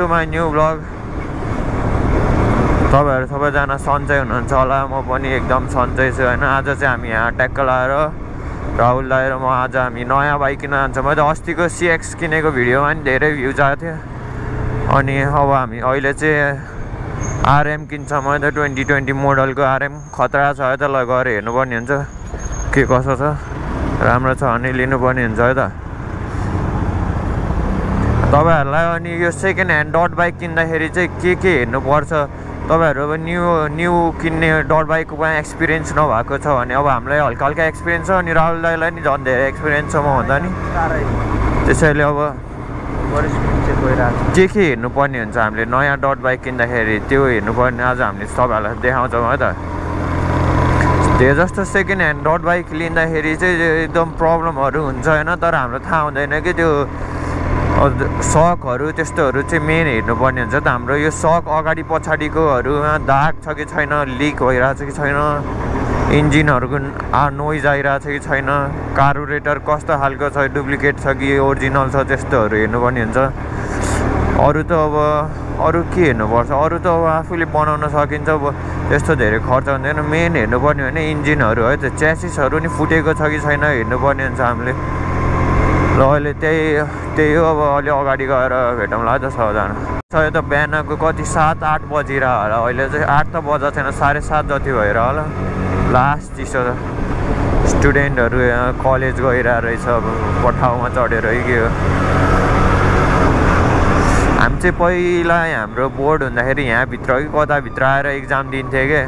To my new blog. तपाईँहरू सबैजना सन्चै हुनुहुन्छ होला, म पनि एकदम सन्चै छु होइन। आज चाहिँ हामी यहाँ ट्याक्क लाएर राहुल दाइ र म आज हामी नयाँ बाइक किन्न जान्छौँ। मैले अस्तिको CX किनेको भिडियोमा पनि धेरै भ्युज आएको थियो। अनि अब हामी अहिले चाहिँ RM किन्छ। मैले 2020 मोडलको RM खतरा छ है त, ल गएर हेर्नुपर्ने हुन्छ के कसो छ, राम्रो छ भने लिनुपर्ने हुन्छ है त तपाईँहरूलाई। अनि यो सेकेन्ड ह्यान्ड डट बाइक किन्दाखेरि चाहिँ के हेर्नुपर्छ, तपाईँहरू अब न्यू किन्ने डट बाइकमा एक्सपिरियन्स नभएको छ भने अब हामीलाई हल्का हल्का एक्सपिरियन्स छ, अनि राहुल दाइलाई नि झन् धेरै एक्सपिरियन्स छ मभन्दा नि। त्यसैले अब के हेर्नुपर्ने हुन्छ हामीले नयाँ डट बाइक किन्दाखेरि त्यो हेर्नुपर्ने आज हामीले तपाईँहरूलाई देखाउँछौँ है त। धेरै जस्तो सेकेन्ड ह्यान्ड डट बाइक लिँदाखेरि चाहिँ एकदम प्रब्लमहरू हुन्छ होइन, तर हाम्रो थाहा हुँदैन कि त्यो सकहरू त्यस्तोहरू चाहिँ मेन हेर्नुपर्ने हुन्छ त। हाम्रो यो सक अगाडि पछाडिकोहरूमा दाग छ कि छैन, लिक भइरहेछ कि छैन, इन्जिनहरूको नोइज आइरहेछ कि छैन, कार्बोरेटर कस्तो खालको छ, डुप्लिकेट छ कि ओरिजिनल छ, त्यस्तोहरू हेर्नुपर्ने हुन्छ। अरू त अब अरू के हेर्नुपर्छ, अरू त अब आफूले बनाउन सकिन्छ, अब त्यस्तो धेरै खर्च हुँदैन। मेन हेर्नुपर्ने भने इन्जिनहरू है, त्यो च्यासिसहरू नि फुटेको छ कि छैन हेर्नुपर्ने हुन्छ हामीले। ल अहिले त्यही हो, अब अलि अगाडि गएर भेटौँला है त सबजना। त बिहानको कति 7-8 बजिरह होला, अहिले चाहिँ 8 त बजा छैन, 7:30 जति भएर होला। लास्ट चिसो स्टुडेन्टहरू यहाँ कलेज गइरहेको रहेछ, अब पठाउमा चढेर के हो। हामी चाहिँ पहिला हाम्रो बोर्ड हुँदाखेरि यहाँभित्र कि कताभित्र आएर इक्जाम दिन्थ्यो क्या,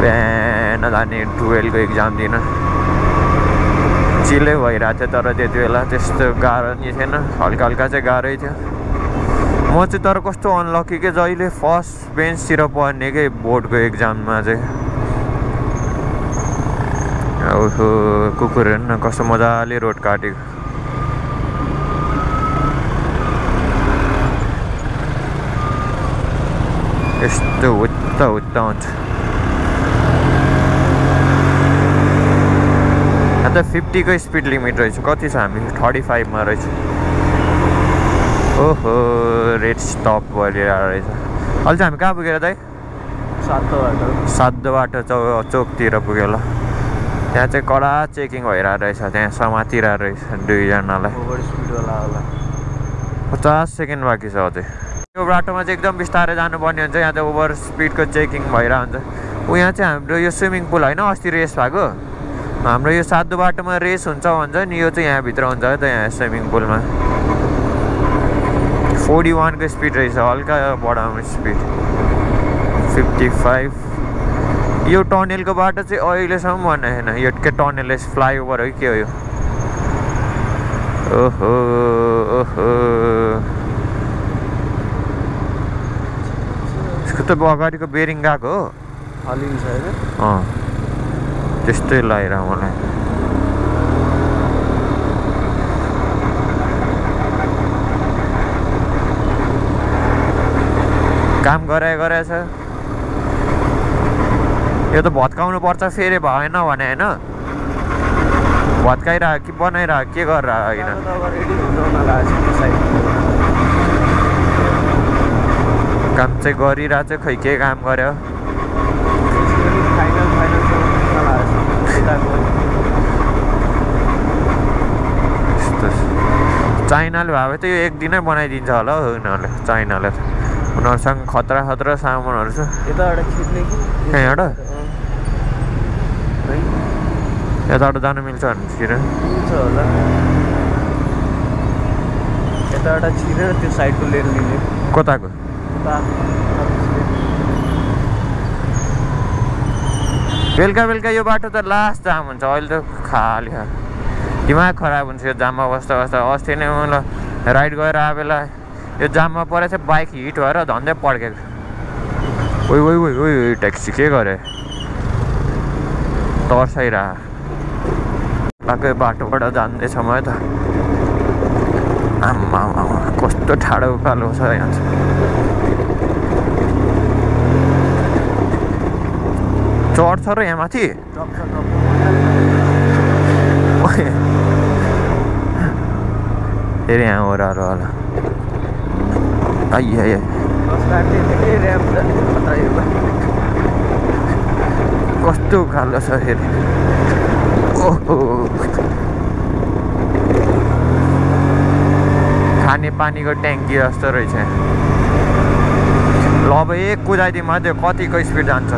बिहान जाने 12 को इक्जाम दिन। चिलै भइरहेको थियो तर त्यति बेला त्यस्तो गाह्रो नि थिएन, हल्का हल्का चाहिँ गाह्रै थियो। म चाहिँ तर कस्तो अनलकी के जहिले फर्स्ट बेन्चतिर पढ्ने के बोर्डको इक्जाममा चाहिँ। ओहो कुकुर हेर्नु न कस्तो मजाले रोड काटेको। यस्तो हुत्ता हुन्छ। अन्त 50 को स्पिड लिमिट रहेछ, कति छ हामी 35 मा रहेछ। ओहो रेड स्टप भइरहेको रहेछ। अहिले चाहिँ हामी कहाँ पुगेर दाइ? सातो बाटो चोकतिर पुग्यो ल। त्यहाँ चाहिँ कडा चेकिङ भइरहेको रहेछ, त्यहाँ समातिरहेको रहेछ दुईजनालाई। 50 सेकेन्ड बाँकी छ अझै। यो बाटोमा चाहिँ एकदम बिस्तारै जानुपर्ने हुन्छ, यहाँ चाहिँ ओभर स्पिडको चेकिङ भइरहेको हुन्छ। यहाँ चाहिँ हाम्रो यो स्विमिङ पुल होइन अस्ति रेस भएको, हाम्रो यो सातो बाटोमा रेस हुन्छ भन्छ नि, यो चाहिँ यहाँभित्र हुन्छ है त, यहाँ स्विमिङ पुलमा। 41 को स्पिड रहेछ, हल्का बढाउनु स्पिड 55। यो टनेलको बाटो चाहिँ अहिलेसम्म भन्ने छैन, यो के टनेल फ्लाइओभर हो कि के हो यो? ओहो ओहो यसको त अगाडिको बेरिङ गएको हो, हलिन्छ होइन? त्यस्तै लागिरहेको मलाई। काम गराएछ यो त भत्काउनु पर्छ फेरि भएन भने होइन, भत्काइरहेको कि बनाइरहेको के गरिरहेको होइन, काम चाहिँ गरिरहेको चाहिँ खै के काम गर्यो। चाइनाले भए त यो एक दिनै बनाइदिन्छ होला हौ उनीहरूले, चाइनाले त उनीहरूसँग खतरा सामानहरू छ। यहाँबाट यताबाट जानु मिल्छ भने छिरेर होला, यताबाट छिरेर त्यो साइडको लेन लिने। कताको? बेलुका यो बाटो त लास्ट जाम हुन्छ, अहिले त खाली दिमाग खराब हुन्छ यो जाममा बस्दा। अस्ति नै मलाई राइड गएर आए बेला यो जाममा परेछ, बाइक हिट भएर धन्दै पड्केको। ओइ ट्याक्सी के गरे तर्साइरहेको बाटोबाट जाँदैछ म त। आम्मा कस्तो ठाडो उकालो छ यहाँ। चढ्छ र यहाँ माथि? फेरि यहाँ ओह्रालो होला। आइए कस्तो खाले छ फेरि ओहो खाने पानीको ट्याङ्की जस्तो रहेछ ल अब एक कुदाइदिउँ अझै कतिको स्पिड जान्छ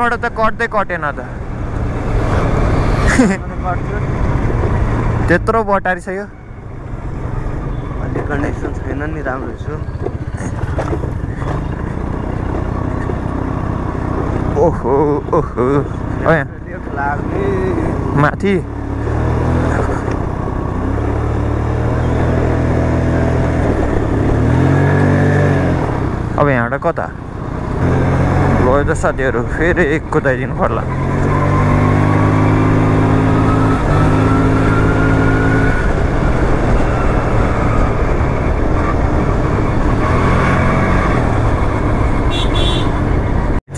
बाट त कट्दै कटेन त त्यत्रो बटारी छ यो अलि कनेक्सन छैन नि राम्रो छु ओहो ओहो लाग्ने माथि अब यहाँबाट कता गयो त साथीहरू फेरि एक कुदाइदिनु पर्ला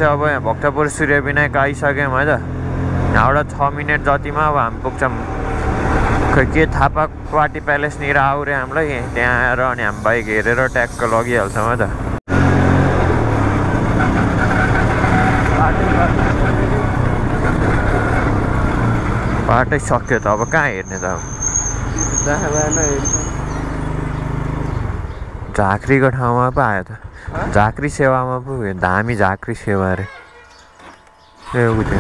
अब यहाँ भक्तपुर सूर्यविनायक आइसक्यौँ है त यहाँबाट 6 मिनट जतिमा अब हामी पुग्छौँ खै के थापा पार्टी प्यालेसनिर आउरे हामीलाई त्यहाँ आएर अनि हामी बाइक हेरेर ट्याक्क लगिहाल्छौँ है त बाटै सक्यो त अब कहाँ हेर्ने त अब झाँक्रीको ठाउँमा पो आयो त झाँक्री सेवामा पो धामी झाँक्री सेवा अरे ए बुझ्यो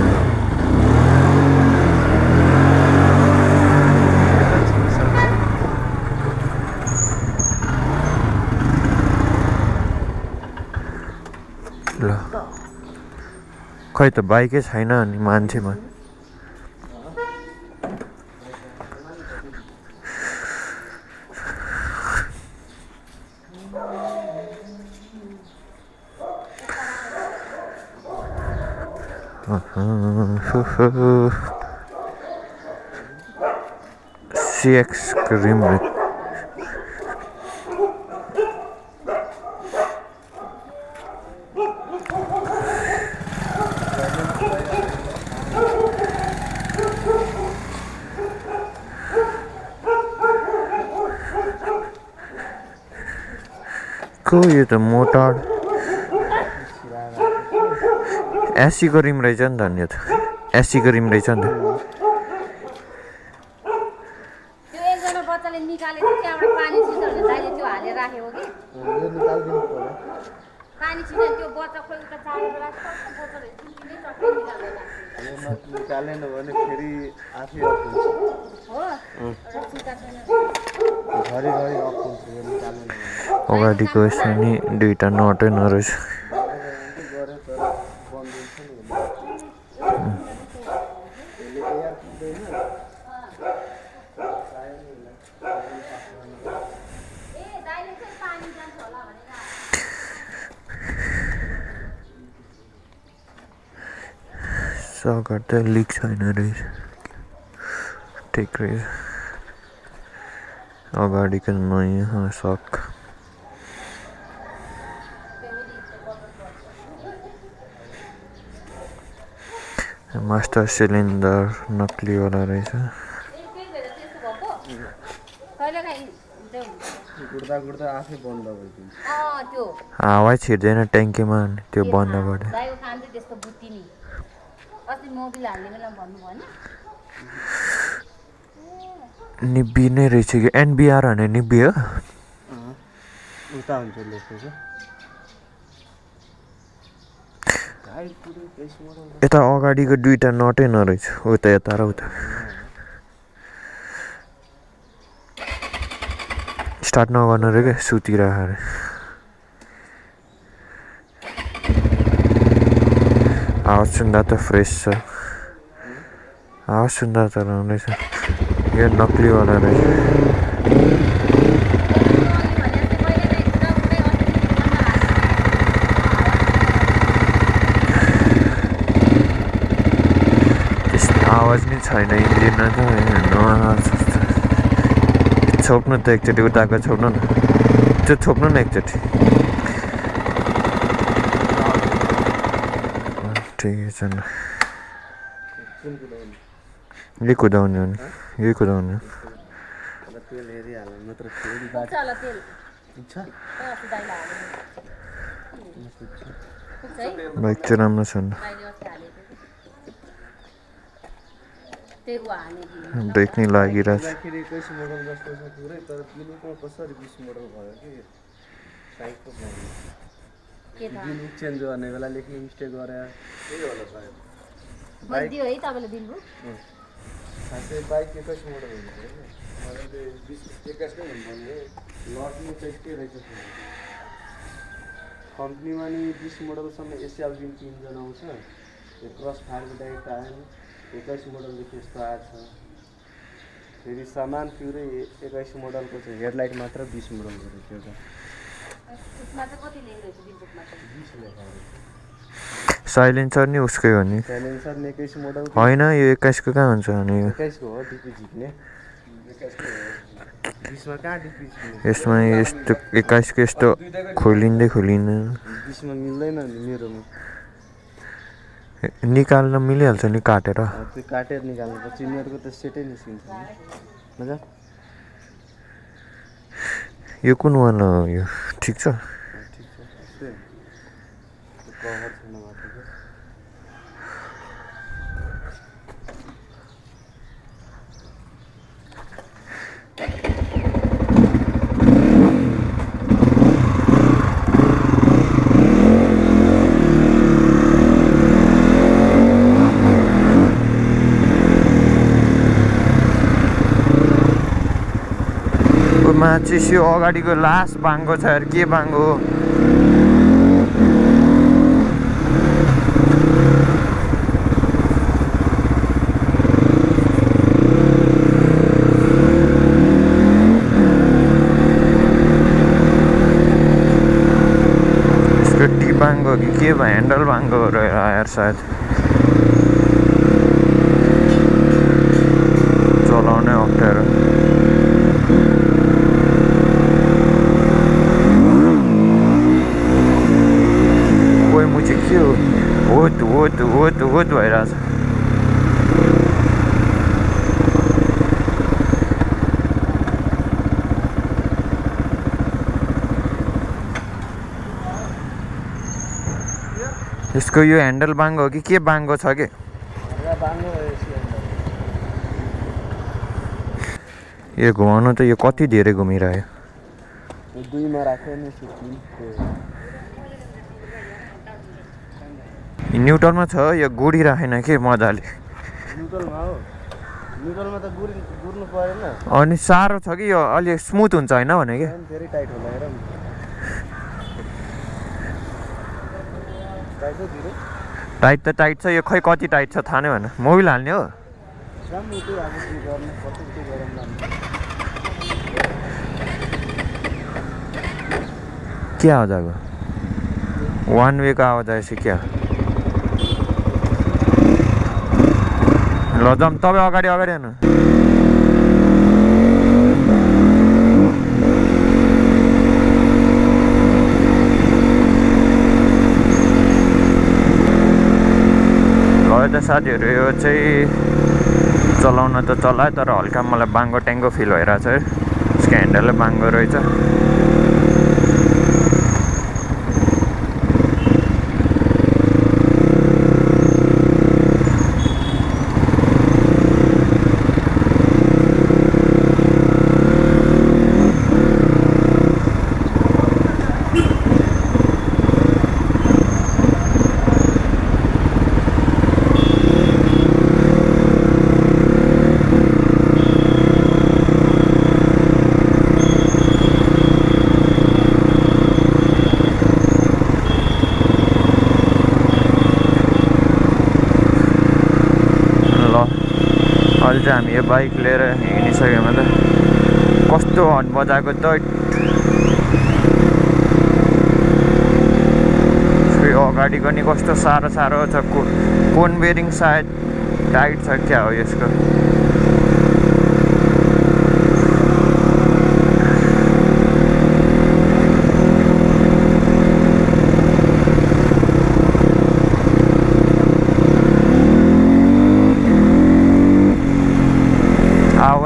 ल खै त बाइकै छैन अनि मान्छेमा CX क्रिम को यो त मोटर एसी को रिम रहेछ नि त नि त एसी को रिम रहेछ नि त त्यो एकजना बच्चाले निकालेको त्यहाँबाट पानी छिर्छ भने दाइले त्यो हालेर राखेको कि यो निकाल्दिनु पर्यो पानी छिर्छ त्यो बच्चा खोइ उता चालेर राख्छ बोतल किन्नै टक्कै निकाल्दैन यो निकालेन भने फेरि आफै अफ हुन्छ हो र चिन्ता छैन घरि घरि अफ हुन्छ यो निकालेन अगाडिको यसो नि दुईटा नटै नरहेछ सकर त लिक छैन रहेछ ठिक रहेछ अगाडिको नयाँ सक मास्टर सिलिन्डर नक्लीवाला रहेछ गुड्दा आफै बन्द भइदिन्छ हावा छिर्दैन ट्याङ्कीमा त्यो बन्द गर्दा निब्बी नै रहेछ कि एनबिआर भने निब्बी हो उता हुन्छ लेखेको यता अगाडिको दुईटा नटै नरहेछ उता यता र उता स्टार्ट नगर्नु रे क्या सुतिरहेको आवाज सुन्दा त फ्रेस छ आवाज सुन्दा त राम्रै छ यो नक्लीवाला रहेछ आवाज नै छैन इन्जिनमा त नआवाज जस्तो छोप्नु त एकचोटि उताको छोप्नु न त्यो छोप्नु न एकचोटि ठिकै छ न यही कुदाउने हो नि यही कुदाउने हो तेल हेरिहाल्नु मात्र फेरि पुग्छ होला तेल पुग्छ अस्ति दाइले हालेको पुग्छ है बाइक चाहिँ राम्रो छ नि दाइले अस्ति हालेको त्यही ऊ हाल्ने दिनु ब्रेक नै लागिरहेछदाखेरि 21 मोडल जस्तो छ पुरै तर बिलुकमा कसरी 20 मोडल भयो कि बाइकको प्रब्लम के थाहा बिल चेन्ज गर्ने बेला लेख्ने मिस्टेक गरे त्यही होला सायद बदियो है तपाईँले बिल बुक खासै बाइक 21 मोडल हुन्छ हैन अहिले 21 नै हुनुपर्ने लटमा चाहिँ के रहेछ कम्पनीमा नि 20 मोडलसम्म एसियल बिलको इन्जन आउँछ यो क्रस फायरको डाइरेक्ट आएन 21 मोडलदेखि यस्तो आएको छ फेरि सामान पुरै 21 मोडलको छ हेडलाइट मात्र 20 मोडलको रहेछ एउटा उसमा चाहिँ कति लेखिरहेछ बिल बुकमा चाहिँ 20 लेखाएको साइलेन्सर नि उसकै हो नि साइलेन्सर 21 मोडल होइन यो 21 को कहाँ हुन्छ अनि 21 को हो डिपी झिक्ने 20 मा कहाँ डिपी झिक्ने यसमा यस्तो 21 को यस्तो खोलिँदै खोलिँदैन 20 मा मिल्दैन नि मेरोमा निकाल्न मिलिहाल्छ नि काटेर त्यो काटेर निकाल्नुपर्छ यिनीहरूको त सेटै निस्किन्छ नि मजा यो कुन वाला हो यो ठिक छ ठिक छ यस्तै त्यो कभर छैन माथिको माचिस यो अगाडिको लास्ट बाङ्गो छ यार के बाङ्गो हो यसको टी बाङ्गो कि के भयो ह्यान्डल बाङ्गो हो यार सायद चलाउनै अप्ठ्यारो के हो भइरहेछ यसको यो ह्यान्डल बाङ्गो हो कि के बाङ्गो छ के यो घुमाउनु त यो कति धेरै घुमिरह्यो दुईमा राख्यो नि सुत्नु न्युट्रलमा छ यो गुडी राखेन के मजाले न्युट्रलमा हो न्युट्रलमा त गुर्नु परेन अनि साह्रो छ कि यो अलि स्मुथ हुन्छ होइन भने के धेरै टाइट होला हेर टाइट हो धेरै टाइट त टाइट छ यो खै कति टाइट छ थाहा नै भएन मोबिल हाल्ने हो राम्रो त्यो अब के गर्ने कति के गरौँ क्या आवाज आएको वान वेको आवाज आएछ क्या ल जाऊँ तपाईँ अगाडि अगाडि हेर्नु ल त साथीहरू यो चाहिँ चलाउन त चलायो तर हल्का मलाई बाङ्गो ट्याङ्गो फिल भइरहेछ है यसको ह्यान्डलै बाङ्गो रहेछ अहिले चाहिँ हामी यो बाइक लिएर हिँडिसक्यौँ त कस्तो हर्न बजाएको त अगाडिको नि कस्तो साह्रो साह्रो छ कोन बेरिङ सायद टाइट छ क्या हो यसको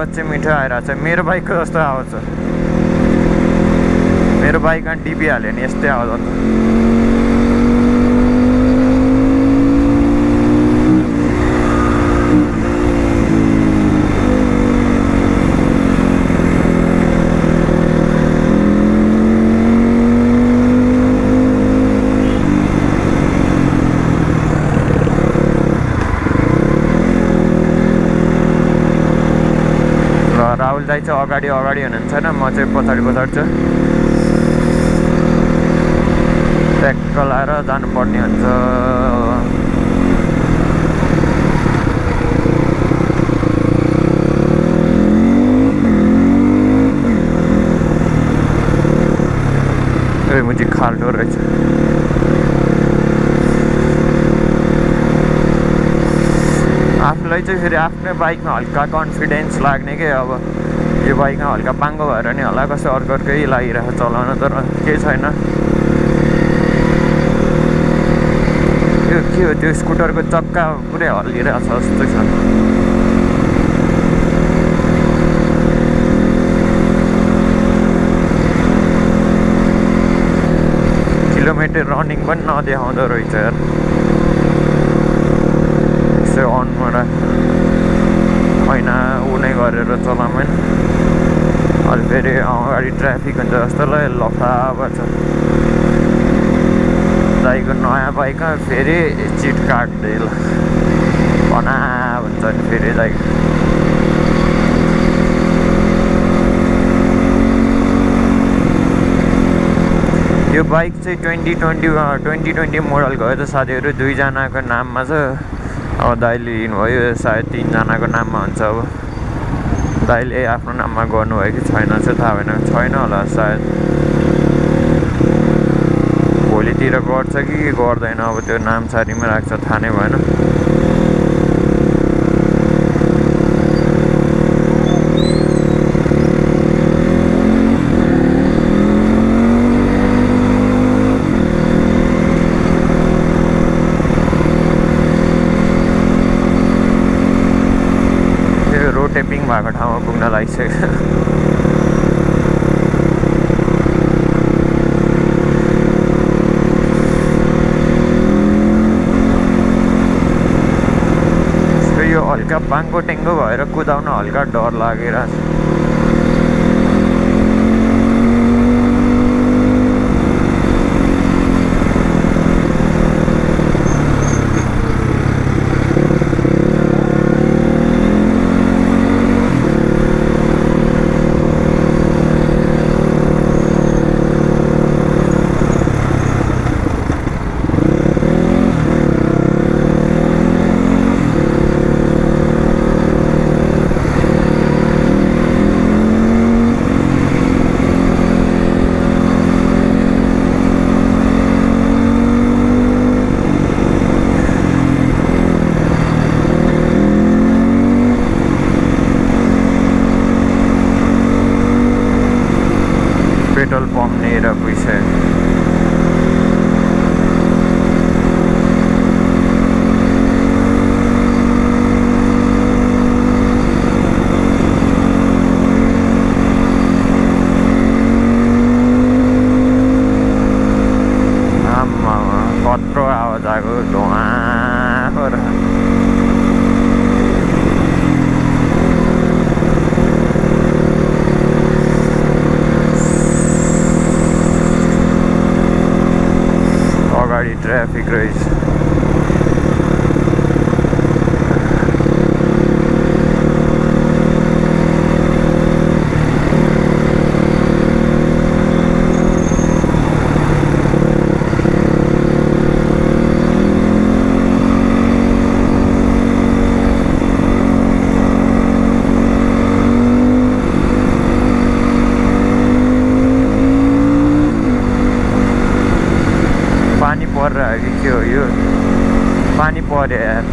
आवाज चाहिँ मिठो आइरहेको छ मेरो बाइकको जस्तो आवाज छ मेरो बाइकमा डिपी हाल्यो नि यस्तै आवाज आउँछ राहुल दाइ चाहिँ अगाडि हुनुहुन्छ होइन म चाहिँ पछाडि छु ट्याक्क लाएर जानुपर्ने हुन्छ मुझे खाल्टो रहेछ आफूलाई चाहिँ फेरि आफ्नै बाइकमा हल्का कन्फिडेन्स लाग्ने के अब यो बाइकमा हल्का पाङ्गो भएर नि होला कसै अर्कै लागिरहेको चलाउन तर केही छैन त्यो के हो त्यो स्कुटरको चक्का पुरै हल्लिरहेको छ जस्तो छ किलोमिटर रनिङ पनि नदेखाउँदो रहेछ यार यसो अनबाट ऐना ऊ नै गरेर चलाउँ अलि फेरि अगाडि ट्राफिक हुन्छ जस्तो लफा भएछ दाइको नयाँ बाइकमा फेरि चिट काट्दै ल भना भन्छ नि फेरि दाइको यो बाइक चाहिँ 2020 मोडलको हो त साथीहरू दुईजनाको नाममा छ अब दाइले लिनुभयो सायद तीनजनाको नाममा हुन्छ अब दाइले आफ्नो नाममा गर्नुभयो कि छैन चाहिँ थाहा भएन छैन होला सायद भोलितिर गर्छ कि गर्दैन अब त्यो नाम सारीमा राख्छ थाहा नै भएन टेपिङ भएको ठाउँमा पुग्न लागिसक्यो यो हल्का बाङ्गो टेङ्गो भएर कुदाउन हल्का डर लागिरहेको छ पेट्रोल पम्प लिएर गइसक्यो कत्रो आवाज आएको धुवा अगाडि ट्राफिक रहेछ पानी परिरहेको कि के हो यो पानी पर्यो यार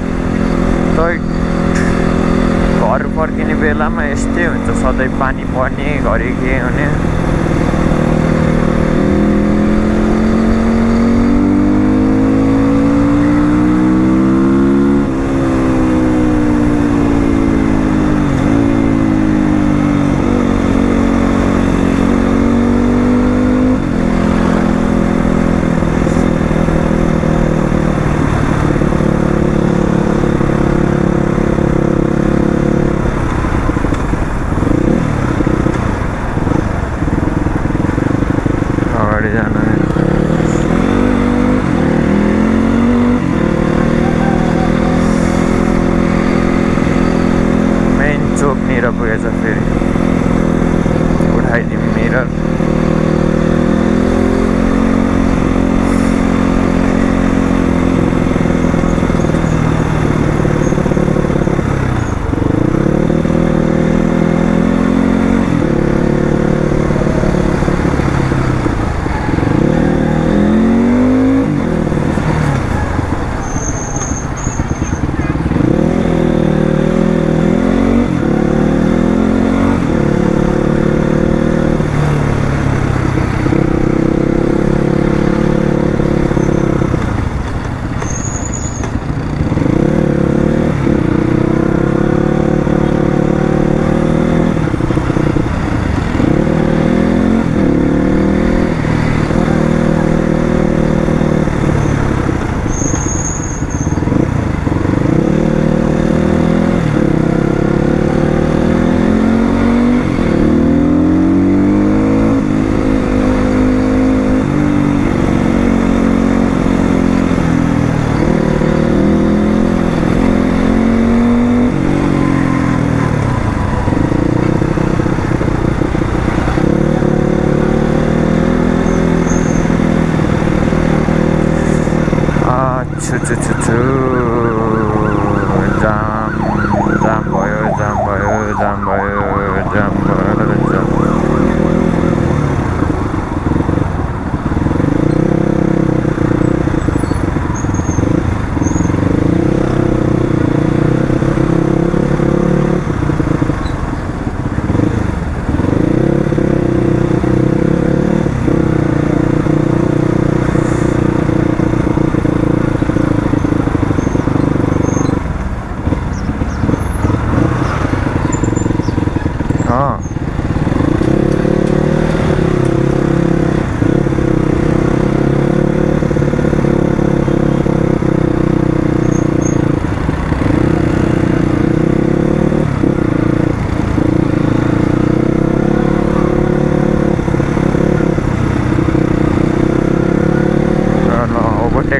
तै घर फर्किने बेलामा यस्तै हुन्छ सधैँ पानी पर्ने घरि के हुने मिरर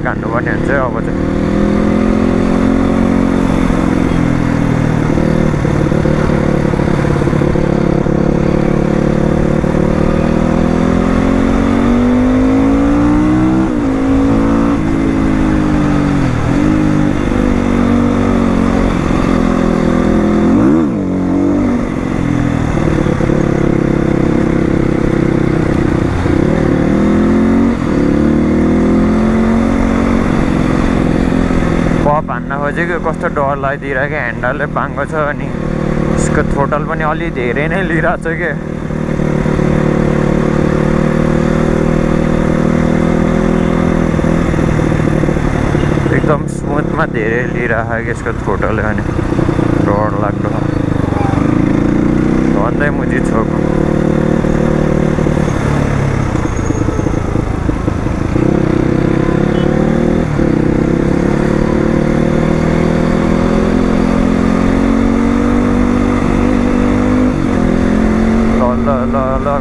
हान्नुपर्ने हुन्छ अब चाहिँ हान्न खोजेको कस्तो डर लागिदिरहेको ह्यान्डलले बाङ्गो छ अनि यसको थ्रोटल पनि अलि धेरै नै लिइरहेको छ के एकदम स्मुथमा धेरै लिइरहेको कि यसको थ्रोटलले अनि डर लाग्दो भन्दै मुजी छोको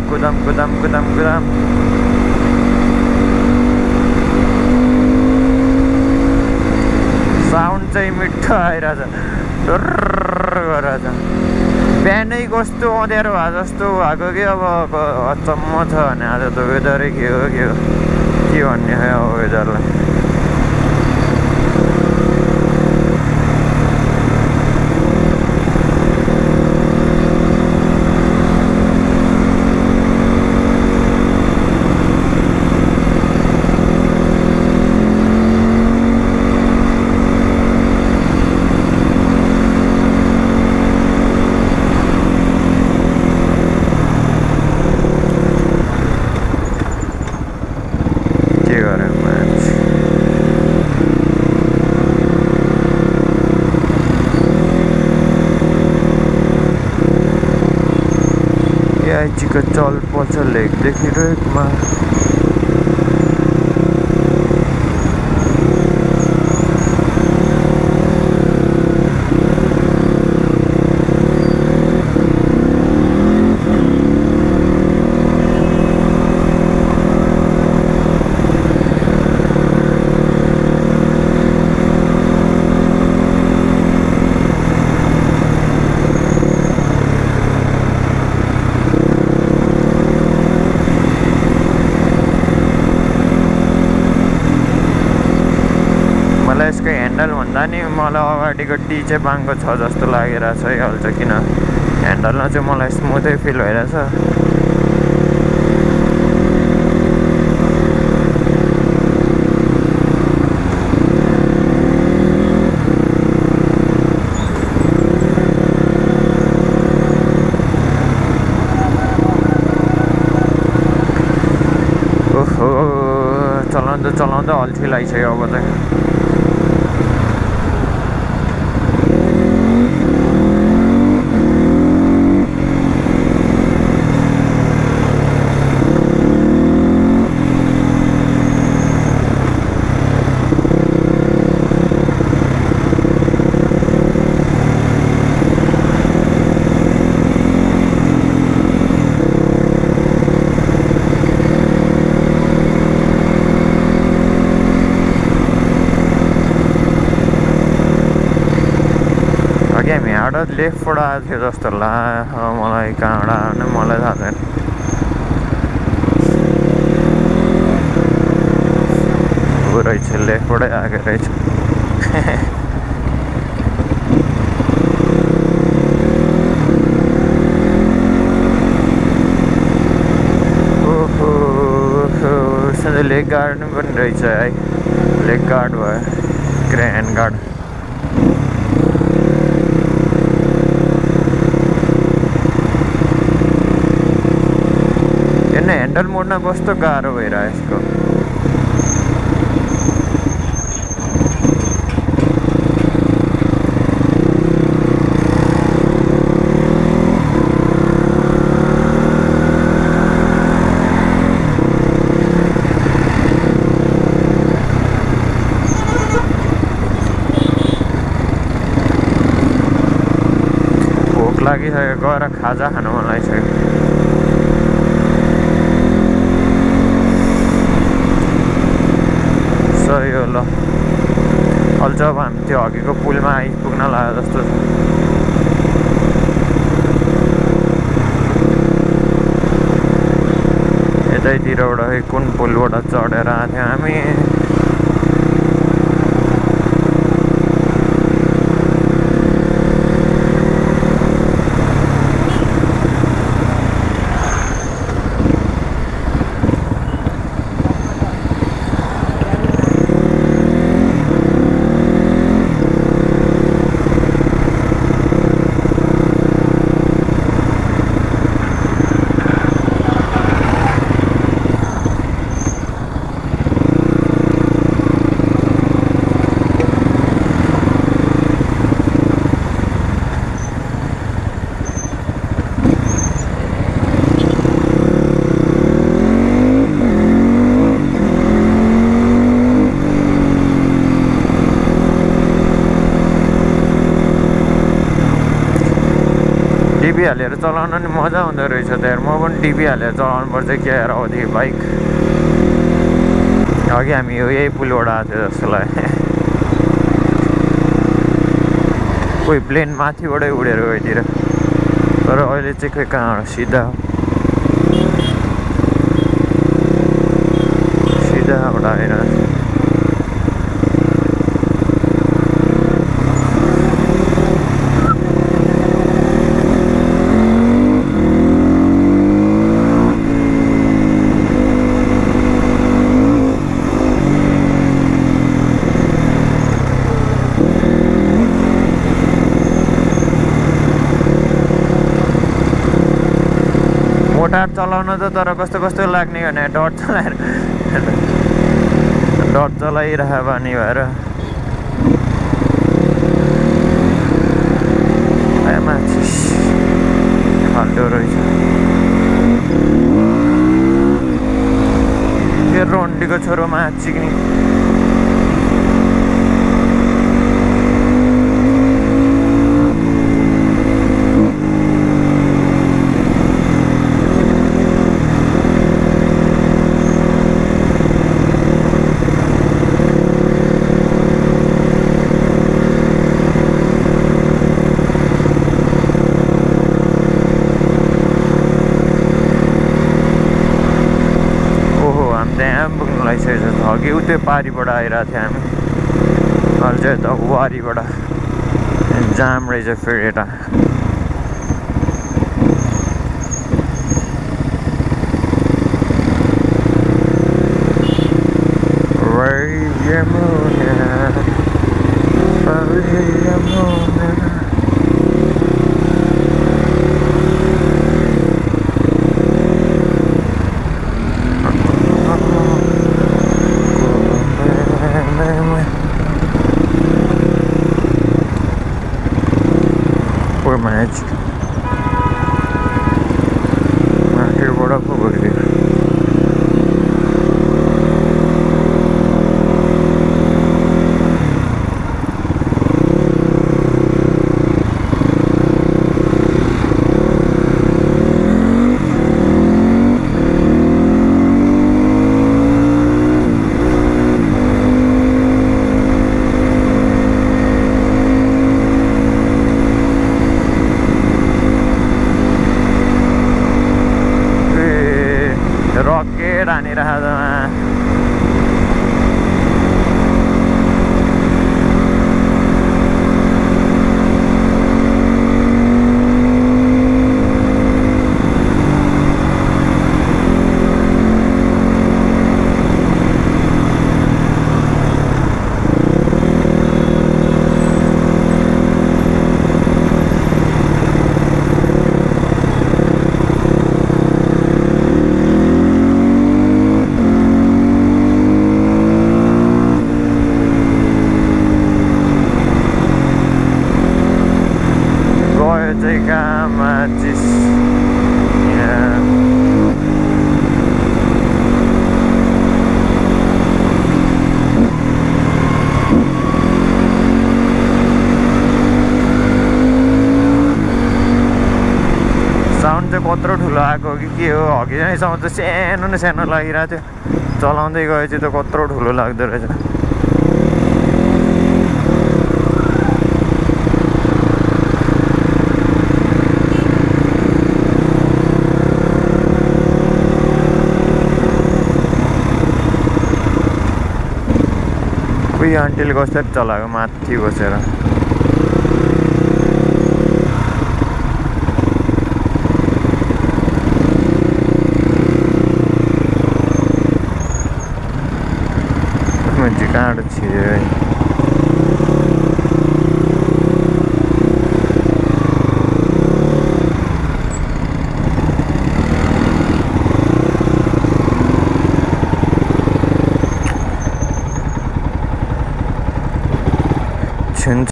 कुदाम कुदाम कुदाम कुदाम साउन्ड चाहिँ मिठो आइरहेछ गरेर बिहानै कस्तो अँध्यारो भए जस्तो भएको कि अब अचम्म छ भने आज त वेदरै के हो के भन्ने हो अब वेदरलाई आइचीको चल पसल लेखदेखि रेटमा मलाई अगाडिको टी चाहिँ बाङ्गो छ जस्तो लागिरहेछ है अहिले चाहिँ, किन ह्यान्डलमा चाहिँ मलाई स्मुथै फिल भइरहेछ। ओहो चलाउँदा चलाउँदा अल्छी लागिसक्यो अब चाहिँ। हामी हाडत लेफ्टबाट आएको थियो जस्तो लाग्यो मलाई, कहाँबाट आउने मलाई थाहा छैन। ऊ रहेछ लेफ्टबाटै आएको रहेछ। ओहो सधैँ लेक गार्डन पनि रहेछ है, लेक गार्ड भयो, ग्रान्ड गार्ड। ह्यान्डल मोड्न कस्तो गाह्रो भइरहेको यसको। भोक लागिसक्यो, गएर खाजा खानु मन लागिसक्यो। यो ल अहिले चाहिँ अब हामी त्यो अघिको पुलमा आइपुग्न लाग्यो जस्तो छ। यतैतिरबाट कुन पुलबाट चढेर आएको थियौँ हामी। डिबी हालेर चलाउन नि मजा आउँदो रहेछ त यार। म पनि डिबी हालेर चलाउनु पर्छ क्या यार अबदेखि बाइक। अघि हामी यही पुलबाट आएको थियो जस्तो लाग्यो। कोही प्लेन माथिबाटै उडेर गएतिर, तर अहिले चाहिँ खोइ कहाँबाट सिधा सिधाबाट आइरहेको छ। मोटार चलाउन त तर कस्तो कस्तो लाग्ने भने डट चलाएर डट चलाइरह बानी भएर मान्छे फाल्टो रहेछ। यो रोन्डीको छोरो माछी नि अघि उतै पारिबाट आइरहेको थियो हामी। अहिले चाहिँ यता वारीबाट जाम रहेछ फेरि यता match. Maherबाट पो गयो rocket हानिरहेको matches. Yeah. साउन्ड चाहिँ कत्रो ठुलो आएको कि के हो अघि नै साउन्ड त सानो न सानो लागिरहेको थियो चलाउँदै गएपछि त कत्रो ठुलो लाग्दो रहेछ उही आन्टीले कसरी चलाएको माथि बसेर मान्छे कहाँबाट छिर्यो है छुन्छ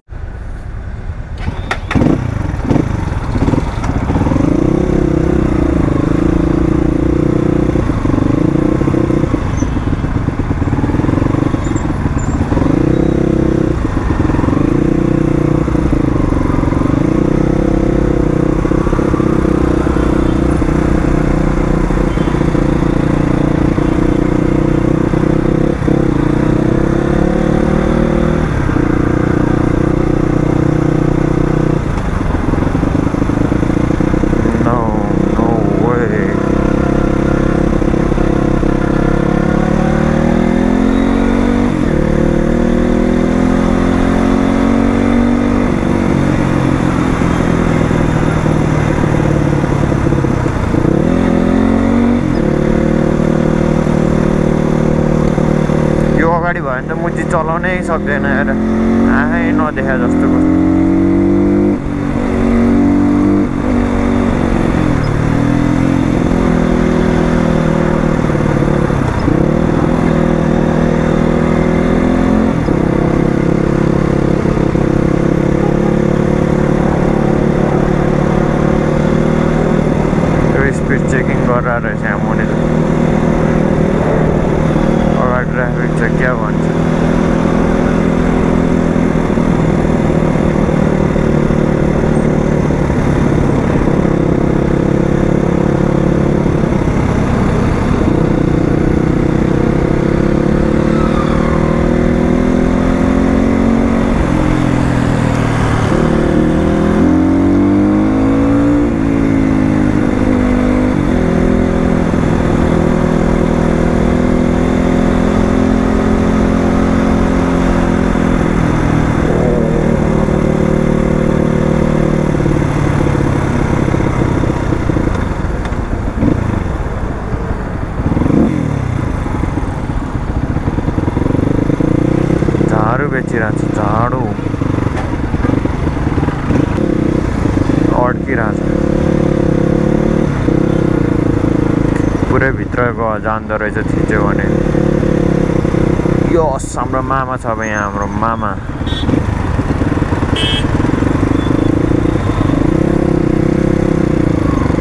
अगाडि भयो भने त मुजी चलाउनै सक्दैन हेर आँखै नदेखा जस्तोको स्पिड चेकिङ गरेर रहेछ यहाँ मुनि ट्राफिक छ क्या भन्छ पुरै भित्र जाँदो रहेछ थिच्यो भने यस हाम्रो मामा छ अब यहाँ हाम्रो मामा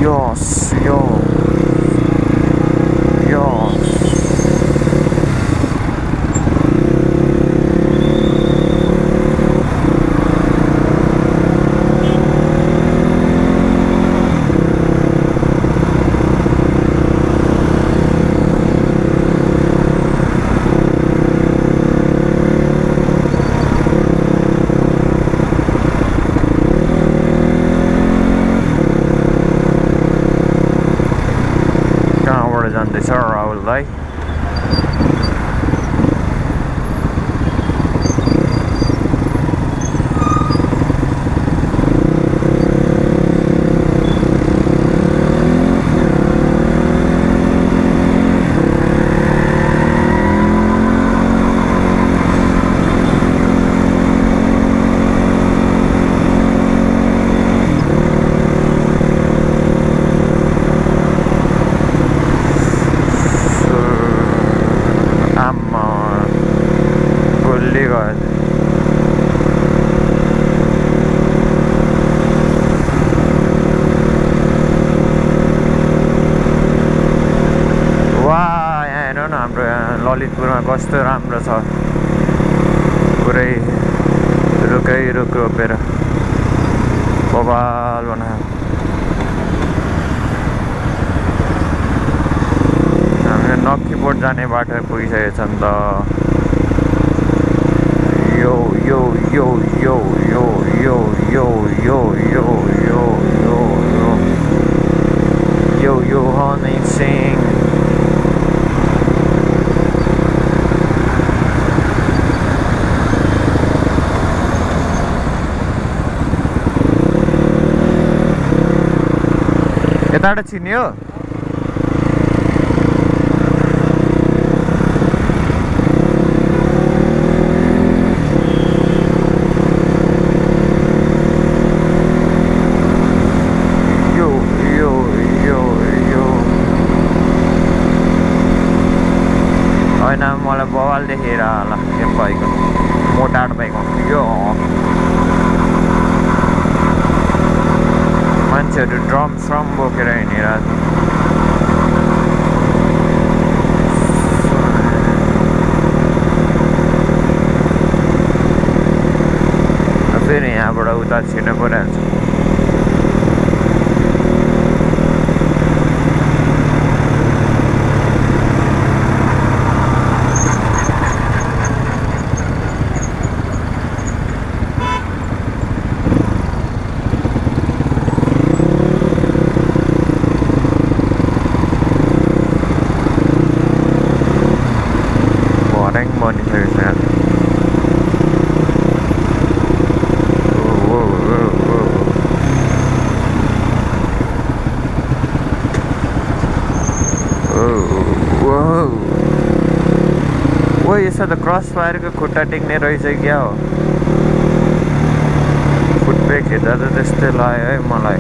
यस यो जान्दैछ राहुल भाइ ललितपुरमा कस्तो राम्रो छ पुरै रुखै रुख रोपेर बबाल बनायो हामी नक्कीपोट जाने बाटो पुगिसकेको छ नि त यो यो यो यो यो यो यो यो यो यो यो यो यो हनी सिंह यताबाट चिन्यो यो यो यो यो होइन मलाई बवाल देखेर होला यो बाइकको मोटाड बाइक यो मान्छेहरू ड्रम श्रम बोकेर हिँडिरहेको फेरि यहाँबाट उता छिर्नु परिहाल्छ यसो त क्रस फायरको खुट्टा टेक्ने रहेछ क्या हो फुटब्रेक हेर्दा त त्यस्तै लाग्यो है मलाई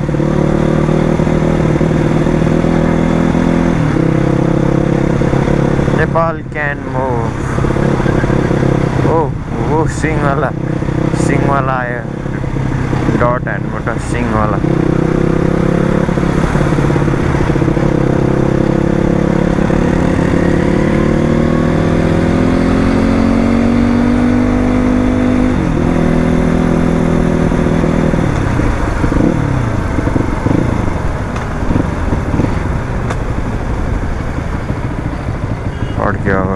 नेपाल क्यान मुभ ओ सिङवाला आयो डट ह्यान्डबाट सिङवाला अड्क्यो अब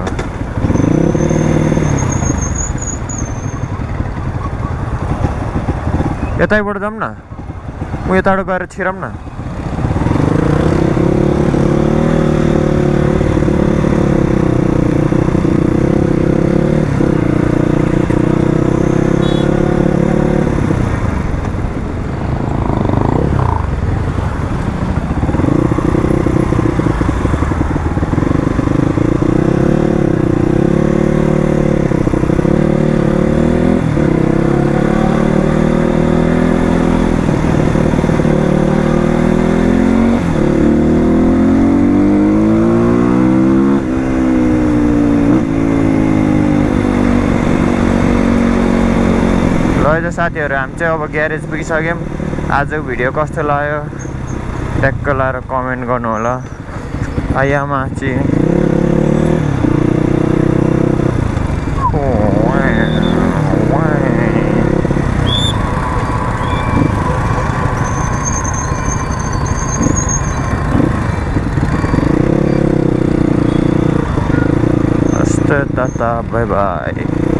यतैबाट जाऊँ न म यताबाट गएर छिरौँ न हेलो साथीहरू, हामी चाहिँ अब ग्यारेज पुगिसक्यौँ। आजको भिडियो कस्तो लाग्यो ट्याक्क लाएर कमेन्ट गर्नु होला। आयामाची Tata, bye bye.